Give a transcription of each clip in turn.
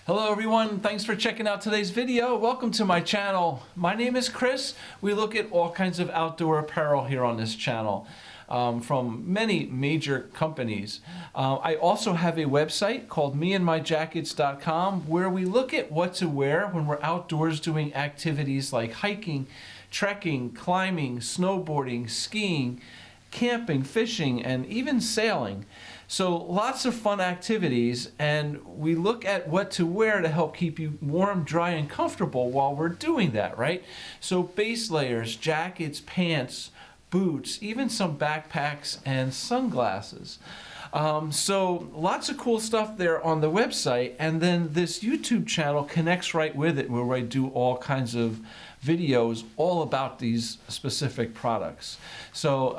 Hello everyone, thanks for checking out today's video. Welcome to my channel. My name is Chris. We look at all kinds of outdoor apparel here on this channel from many major companies. I also have a website called meandmyjackets.com where we look at what to wear when we're outdoors doing activities like hiking, trekking, climbing, snowboarding, skiing, camping, fishing, and even sailing. So lots of fun activities, and we look at what to wear to help keep you warm, dry, and comfortable while we're doing that, right? So base layers, jackets, pants, boots, even some backpacks and sunglasses. So lots of cool stuff there on the website, and then this YouTube channel connects right with it, where I do all kinds of videos all about these specific products. So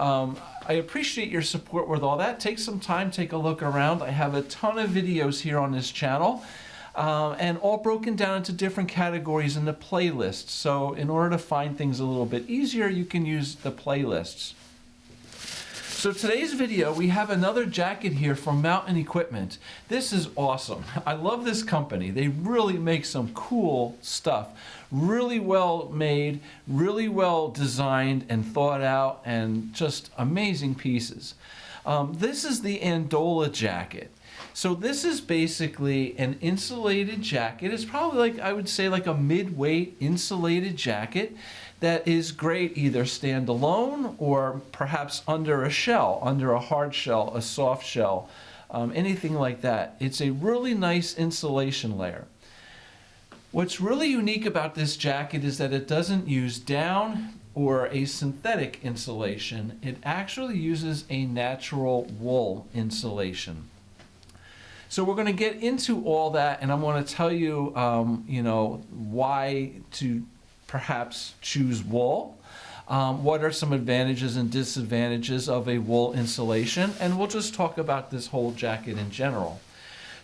I appreciate your support with all that. Take some time, take a look around. I have a ton of videos here on this channel, and all broken down into different categories in the playlists. So in order to find things a little bit easier, you can use the playlists. So today's video, we have another jacket here from Mountain Equipment. This is awesome. I love this company. They really make some cool stuff. Really well made, really well designed and thought out, and just amazing pieces. This is the Andola jacket. So this is basically an insulated jacket. It's probably like, I would say, like a mid-weight insulated jacket that is great either standalone or perhaps under a shell, under a hard shell, a soft shell, anything like that. It's a really nice insulation layer. What's really unique about this jacket is that it doesn't use down or a synthetic insulation. It actually uses a natural wool insulation. So we're going to get into all that, and I'm going to tell you, why to perhaps choose wool. What are some advantages and disadvantages of a wool insulation? And we'll just talk about this whole jacket in general.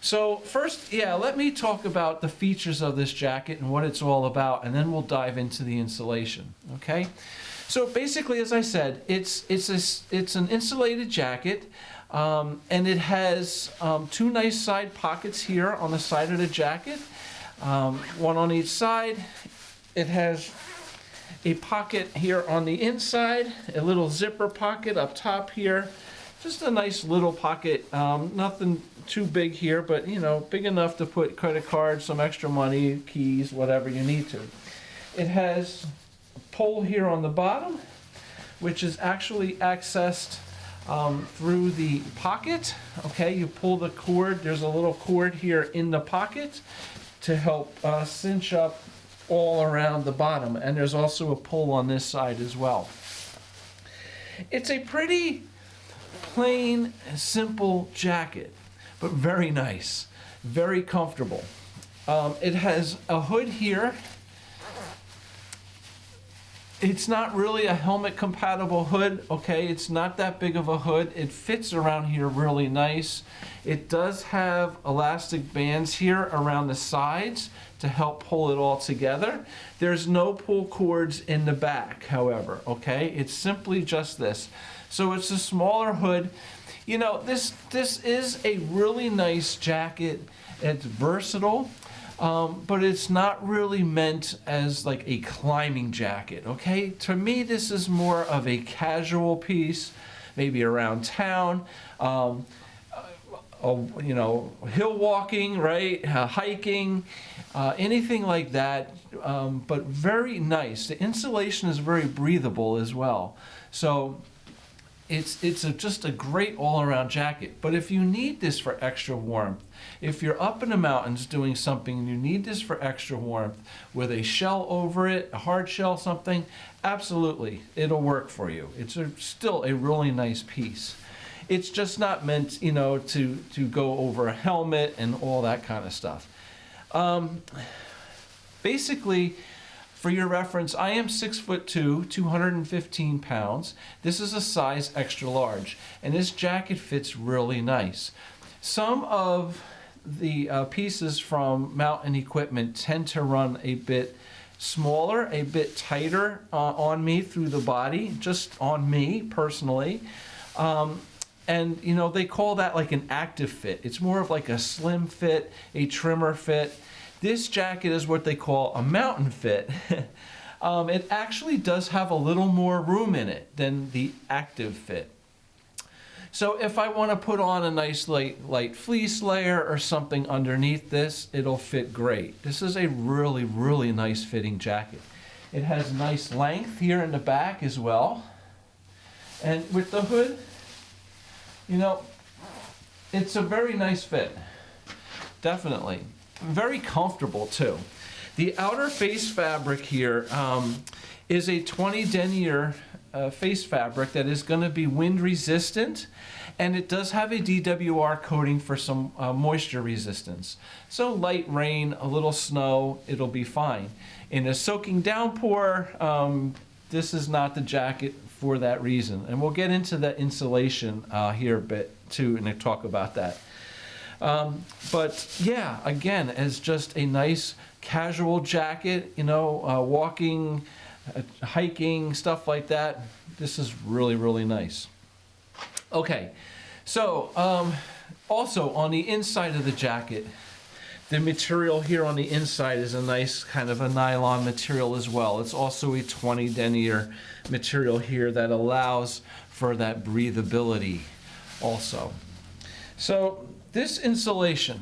So first, let me talk about the features of this jacket and what it's all about, and then we'll dive into the insulation, okay? So basically, as I said, it's an insulated jacket, and it has two nice side pockets here on the side of the jacket, one on each side. It has a pocket here on the inside, a little zipper pocket up top here. Just a nice little pocket, nothing too big here, but big enough to put credit cards, some extra money, keys, whatever you need to. It has a pole here on the bottom, which is actually accessed through the pocket. Okay, you pull the cord, there's a little cord here in the pocket to help cinch up all around the bottom, and there's also a pull on this side as well. It's a pretty plain, simple jacket, but very nice, very comfortable. It has a hood here. It's not really a helmet compatible hood, okay? It's not that big of a hood. It fits around here really nice. It does have elastic bands here around the sides to help pull it all together. There's no pull cords in the back, however, okay? It's simply just this. So it's a smaller hood. This is a really nice jacket. It's versatile. But it's not really meant as like a climbing jacket, okay? To me, this is more of a casual piece, maybe around town, hill walking, right? Hiking, anything like that, but very nice. The insulation is very breathable as well. So it's just a great all-around jacket. But if you need this for extra warmth, if you're up in the mountains doing something and you need this for extra warmth with a shell over it, a hard shell, something, absolutely, it'll work for you. It's still a really nice piece. It's just not meant, to go over a helmet and all that kind of stuff. Basically, for your reference, I am 6'2", 215 pounds. This is a size extra large, and this jacket fits really nice. Some of the pieces from Mountain Equipment tend to run a bit smaller, a bit tighter on me through the body, just on me personally. And you know, they call that like an active fit. It's more of like a slim fit, a trimmer fit. This jacket is what they call a mountain fit. It actually does have a little more room in it than the active fit. So if I want to put on a nice light fleece layer or something underneath this, it'll fit great. This is a really, really nice fitting jacket. It has nice length here in the back as well. And with the hood, you know, it's a very nice fit. Definitely. Very comfortable too. The outer face fabric here is a 20 denier face fabric that is going to be wind resistant, and it does have a DWR coating for some moisture resistance. So light rain, a little snow, it'll be fine. In a soaking downpour, this is not the jacket for that reason. And we'll get into the insulation here a bit too, and talk about that. But yeah, again, as just a nice casual jacket, you know, walking, hiking, stuff like that, this is really, really nice. Okay, so also on the inside of the jacket, the material here on the inside is a nice kind of a nylon material as well. It's also a 20 denier material here that allows for that breathability also. So this insulation,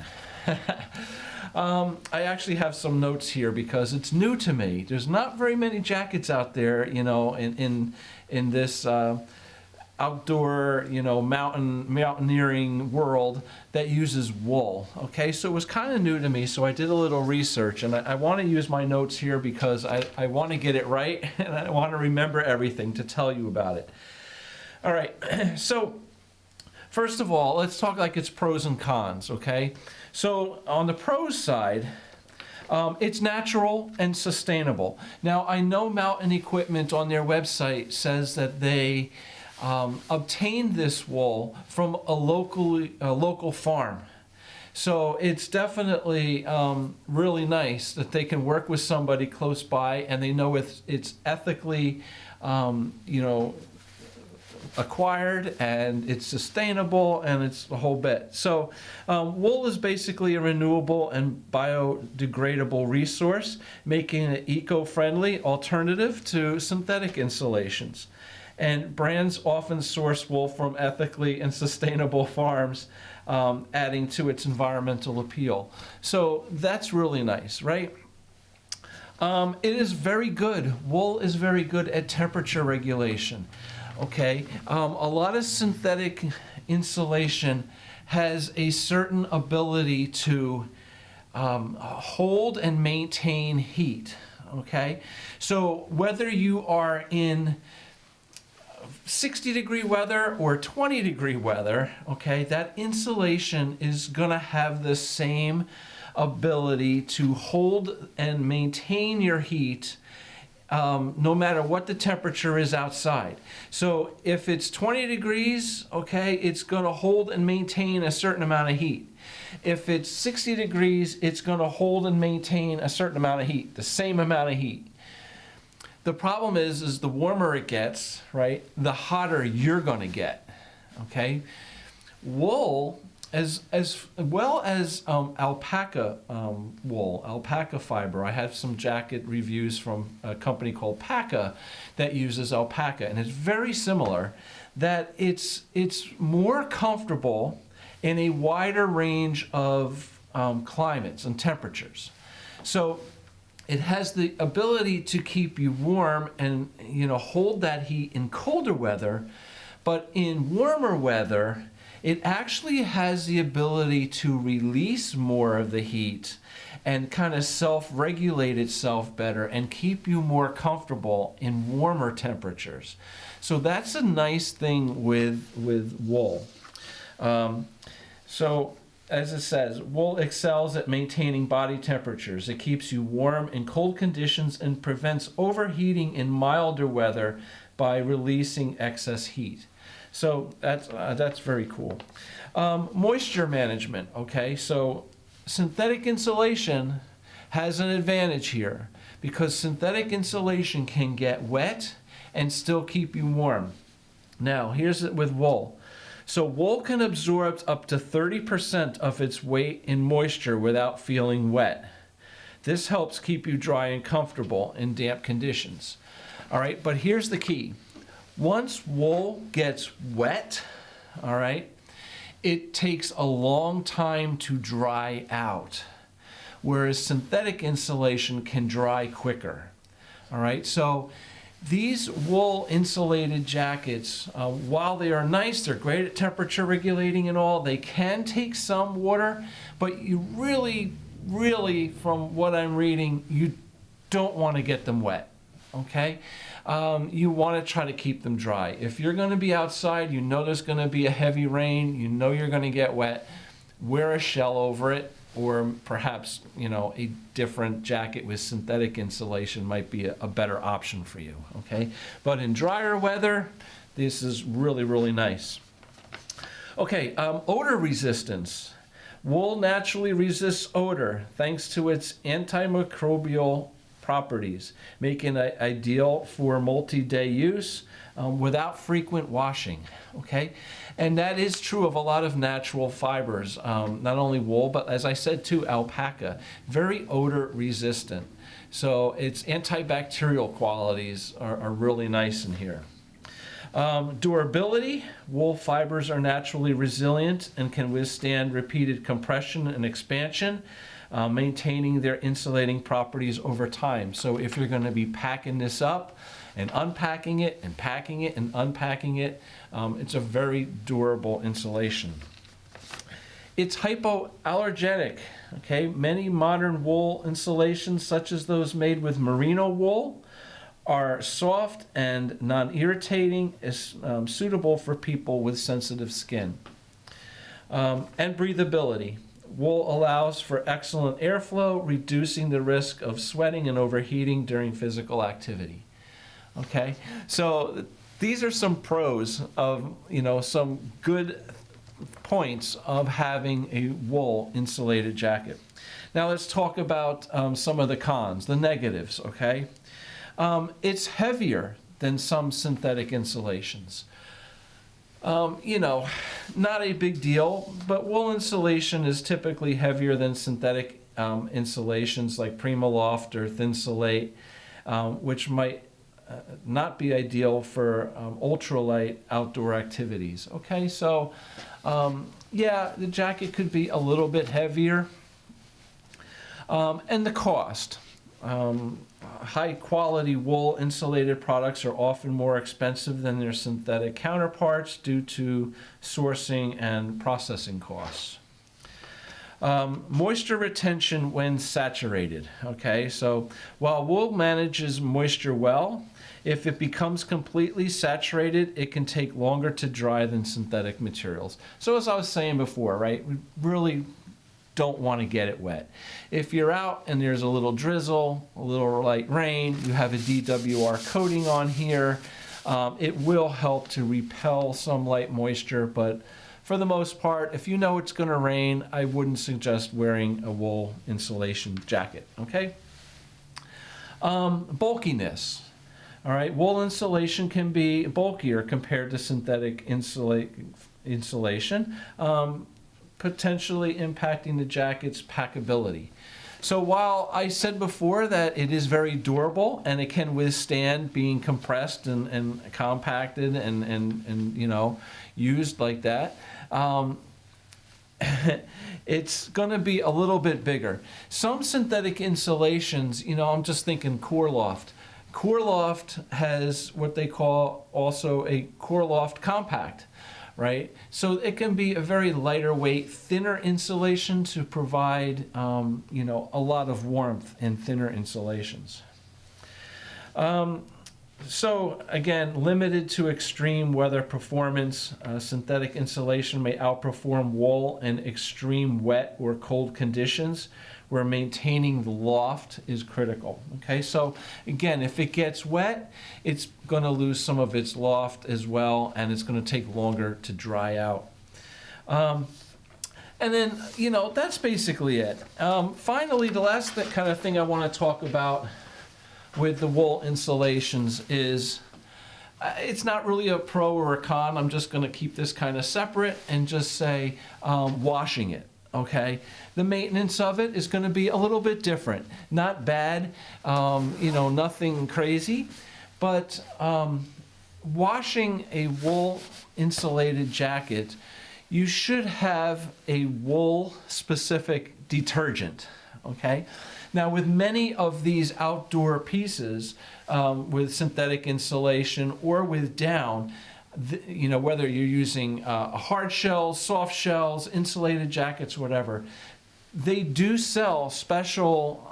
I actually have some notes here because it's new to me. There's not very many jackets out there, you know, in this outdoor, you know, mountaineering world that uses wool. Okay, so it was kind of new to me, so I did a little research, and I want to use my notes here because I want to get it right, and I want to remember everything to tell you about it. All right, so first of all, let's talk like it's pros and cons, okay? So on the pros side, it's natural and sustainable. Now, I know Mountain Equipment on their website says that they obtained this wool from a local farm. So it's definitely really nice that they can work with somebody close by, and they know it's ethically, you know, acquired, and it's sustainable, and it's the whole bit. So wool is basically a renewable and biodegradable resource, making it an eco-friendly alternative to synthetic insulations. And brands often source wool from ethically and sustainable farms, adding to its environmental appeal. So that's really nice, right? It is very good. Wool is very good at temperature regulation. Okay, a lot of synthetic insulation has a certain ability to hold and maintain heat. Okay, so whether you are in 60-degree weather or 20-degree weather, okay, that insulation is going to have the same ability to hold and maintain your heat no matter what the temperature is outside. So if it's 20 degrees, okay, it's going to hold and maintain a certain amount of heat. If it's 60 degrees, it's going to hold and maintain a certain amount of heat, the same amount of heat. The problem is the warmer it gets, right, the hotter you're going to get, okay? Wool, as well as alpaca wool, alpaca fiber. I have some jacket reviews from a company called Paca that uses alpaca, and it's very similar, that it's more comfortable in a wider range of climates and temperatures. So it has the ability to keep you warm and, you know, hold that heat in colder weather, but in warmer weather, it actually has the ability to release more of the heat and kind of self-regulate itself better and keep you more comfortable in warmer temperatures. So that's a nice thing with wool. So as it says, wool excels at maintaining body temperatures. It keeps you warm in cold conditions and prevents overheating in milder weather by releasing excess heat. So that's very cool. Moisture management, okay? So synthetic insulation has an advantage here because synthetic insulation can get wet and still keep you warm. Now, here's it with wool. So wool can absorb up to 30% of its weight in moisture without feeling wet. This helps keep you dry and comfortable in damp conditions. All right, but here's the key. Once wool gets wet, all right, it takes a long time to dry out, whereas synthetic insulation can dry quicker. All right, so these wool insulated jackets, while they are nice, they're great at temperature regulating and all, they can take some water, but you really, from what I'm reading, you don't want to get them wet, okay? You want to try to keep them dry. If you're going to be outside, you know there's going to be a heavy rain, you know you're going to get wet, wear a shell over it, or perhaps, you know, a different jacket with synthetic insulation might be a better option for you, okay? But in drier weather, this is really nice. Okay, odor resistance. Wool naturally resists odor thanks to its antimicrobial properties, making it ideal for multi-day use without frequent washing, okay? And that is true of a lot of natural fibers, not only wool, but as I said too, alpaca, very odor resistant. So its antibacterial qualities are really nice in here. Durability, wool fibers are naturally resilient and can withstand repeated compression and expansion, maintaining their insulating properties over time. So if you're going to be packing this up and unpacking it and packing it and unpacking it, it's a very durable insulation. It's hypoallergenic. Okay, many modern wool insulations, such as those made with merino wool, are soft and non-irritating, is suitable for people with sensitive skin. And breathability. Wool allows for excellent airflow, reducing the risk of sweating and overheating during physical activity. Okay, so these are some pros of, you know, some good points of having a wool insulated jacket. Now let's talk about some of the cons, the negatives, okay? It's heavier than some synthetic insulations. You know, not a big deal, but wool insulation is typically heavier than synthetic insulations like Primaloft or Thinsulate, which might not be ideal for ultralight outdoor activities. Okay, so yeah, the jacket could be a little bit heavier. And the cost. High quality wool insulated products are often more expensive than their synthetic counterparts due to sourcing and processing costs. Moisture retention when saturated. Okay, so while wool manages moisture well, if it becomes completely saturated, it can take longer to dry than synthetic materials. So as I was saying before, right, we really don't want to get it wet. If you're out and there's a little drizzle, a little light rain, you have a DWR coating on here, it will help to repel some light moisture, but for the most part, if you know it's going to rain, I wouldn't suggest wearing a wool insulation jacket, okay? Bulkiness. All right, wool insulation can be bulkier compared to synthetic insulation, potentially impacting the jacket's packability. So while I said before that it is very durable and it can withstand being compressed and compacted and you know, used like that, it's going to be a little bit bigger. Some synthetic insulations, you know, I'm just thinking CoreLoft. CoreLoft has what they call also a CoreLoft Compact, right? So it can be a very lighter weight, thinner insulation to provide, you know, a lot of warmth in thinner insulations. So again, limited to extreme weather performance, synthetic insulation may outperform wool in extreme wet or cold conditions where maintaining the loft is critical. Okay, so again, if it gets wet, it's going to lose some of its loft as well, and it's going to take longer to dry out. And then, you know, that's basically it. Finally, the last kind of thing I want to talk about with the wool insulations is it's not really a pro or a con. I'm just going to keep this kind of separate and just say washing it. Okay, the maintenance of it is going to be a little bit different. Not bad, you know, nothing crazy, but washing a wool insulated jacket, you should have a wool specific detergent. Okay, now with many of these outdoor pieces with synthetic insulation or with down, you know, whether you're using hard shells, soft shells, insulated jackets, whatever, they do sell special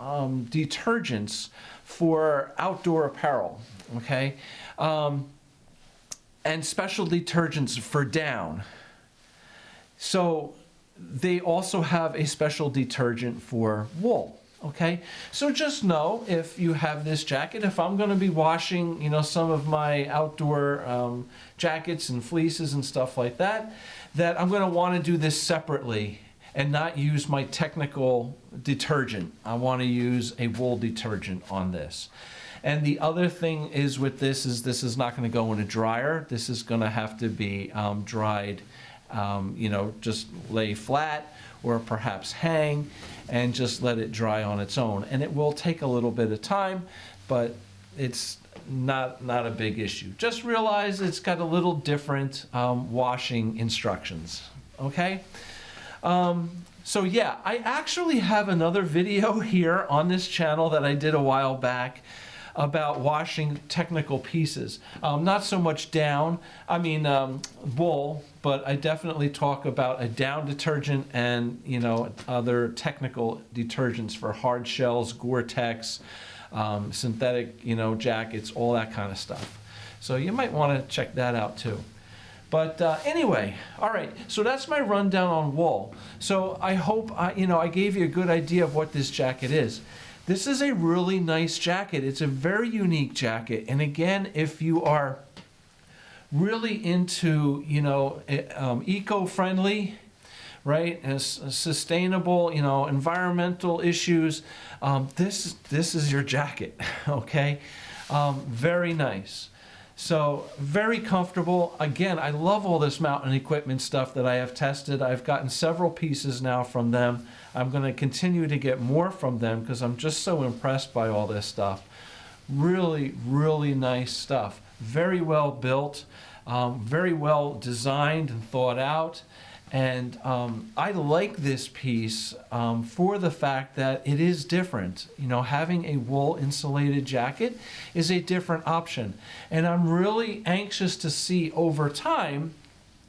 detergents for outdoor apparel, okay? And special detergents for down. So they also have a special detergent for wool. Okay, so just know if you have this jacket, if I'm going to be washing, you know, some of my outdoor jackets and fleeces and stuff like that, that I'm going to want to do this separately and not use my technical detergent. I want to use a wool detergent on this. And the other thing is with this is not going to go in a dryer. This is going to have to be dried, you know, just lay flat or perhaps hang and just let it dry on its own. And it will take a little bit of time, but it's not a big issue. Just realize it's got a little different washing instructions, okay? So yeah, I actually have another video here on this channel that I did a while back about washing technical pieces. Not so much down, I mean wool, but I definitely talk about a down detergent and, you know, other technical detergents for hard shells, Gore-Tex, synthetic, you know, jackets, all that kind of stuff. So you might want to check that out too. But anyway, all right, so that's my rundown on wool. So I hope, you know, I gave you a good idea of what this jacket is. This is a really nice jacket. It's a very unique jacket. And again, if you are really into, you know, eco-friendly, right, and sustainable, you know, environmental issues, this is your jacket, okay? Very nice. So very comfortable. Again, I love all this mountain equipment stuff that I have tested. I've gotten several pieces now from them. I'm going to continue to get more from them because I'm just so impressed by all this stuff. Really, really nice stuff. Very well built, very well designed and thought out. And I like this piece for the fact that it is different. You know, having a wool insulated jacket is a different option. And I'm really anxious to see over time,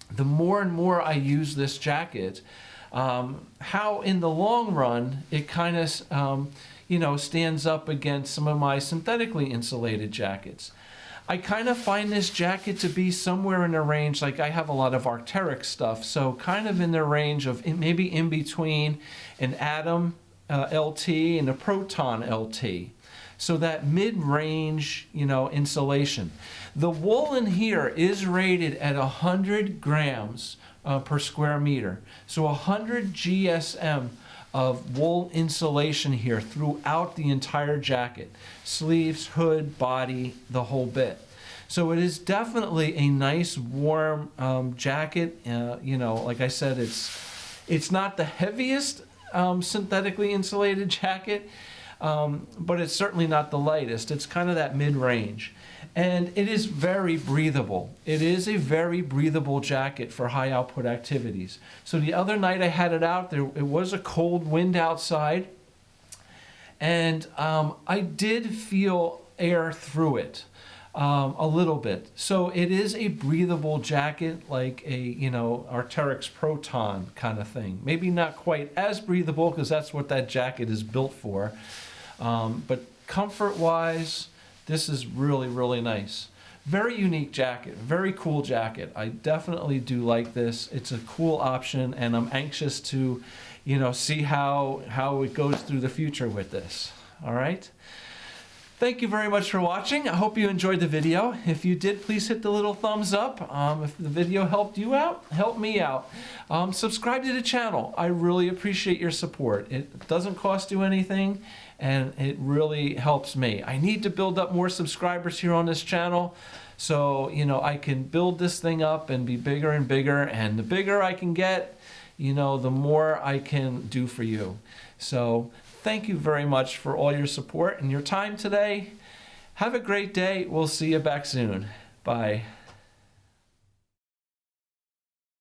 the more and more I use this jacket, how in the long run it kind of, you know, stands up against some of my synthetically insulated jackets. I kind of find this jacket to be somewhere in the range, like I have a lot of Arc'teryx stuff, so kind of in the range of maybe in between an Atom LT and a Proton LT. So that mid-range, you know, insulation. The wool in here is rated at 100 grams per square meter. So 100 GSM of wool insulation here throughout the entire jacket. Sleeves, hood, body, the whole bit. So it is definitely a nice warm jacket. You know, like I said, it's not the heaviest synthetically insulated jacket, but it's certainly not the lightest. It's kind of that mid-range. And it is very breathable. It is a very breathable jacket for high output activities. So the other night I had it out there, it was a cold wind outside, and I did feel air through it a little bit. So it is a breathable jacket, like a, you know, Arc'teryx Proton kind of thing. Maybe not quite as breathable because that's what that jacket is built for. But comfort-wise, this is really, really nice. Very unique jacket, very cool jacket. I definitely do like this. It's a cool option, and I'm anxious to, you know, see how it goes through the future with this. All right. Thank you very much for watching. I hope you enjoyed the video. If you did, please hit the little thumbs up. If the video helped you out, help me out. Subscribe to the channel. I really appreciate your support. It doesn't cost you anything, and it really helps me. I need to build up more subscribers here on this channel, so I can build this thing up and be bigger and bigger. And the bigger I can get, the more I can do for you. So thank you very much for all your support and your time today. Have a great day. We'll see you back soon. Bye.